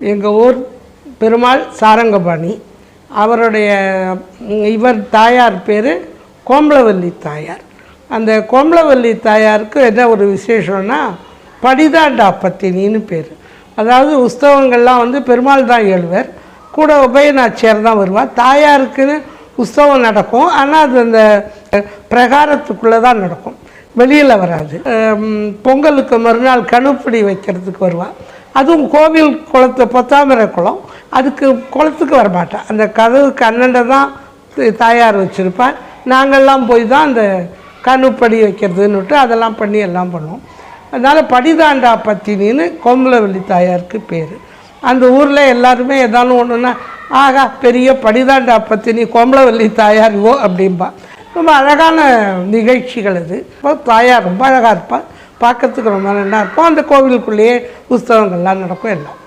எங்கள் ஊர் பெருமாள் சாரங்கபாணி. அவருடைய இவர் தாயார் பேர் கோமலவல்லி தாயார். அந்த கோமலவல்லி தாயாருக்கு என்ன ஒரு விசேஷம்னா படிதாண்டா பத்தினின்னு பேர். அதாவது உற்சவங்கள்லாம் பெருமாள் தான் எழுவர், கூட உபயநாச்சியார் தான் வருவார். தாயாருக்குன்னு உற்சவம் நடக்கும், ஆனால் அது அந்த பிரகாரத்துக்குள்ளே தான் நடக்கும், வெளியில் வராது. பொங்கலுக்கு மறுநாள் கணுப்பிடி வைக்கிறதுக்கு வருவாள். அதுவும் கோவில் குளத்து பொத்தாமரை குளம், அதுக்கு குளத்துக்கு வரமாட்டேன், அந்த கதவுக்கு அண்ணன்ட தான் தாயார் வச்சுருப்பார். நாங்கள்லாம் போய் தான் அந்த கணுப்படி வைக்கிறதுன்னுட்டு அதெல்லாம் பண்ணி எல்லாம் பண்ணுவோம். அதனால் படிதாண்டா பத்தினின்னு கோமலவல்லி தாயாருக்கு பேர். அந்த ஊரில் எல்லாருமே ஏதாலும் ஒன்றுன்னா ஆகா பெரிய படிதாண்டா பத்தினி கோமலவல்லி தாயார் ஓ அப்படின்பா. ரொம்ப அழகான நிகழ்ச்சிகள் அது. இப்போ தாயார் ரொம்ப அழகாக இருப்பாள், பார்க்கறதுக்கு ரொம்ப நல்லா இருப்போம். அந்த கோவிலுக்குள்ளேயே உற்சவங்கள்லாம் நடக்கும் எல்லாம்.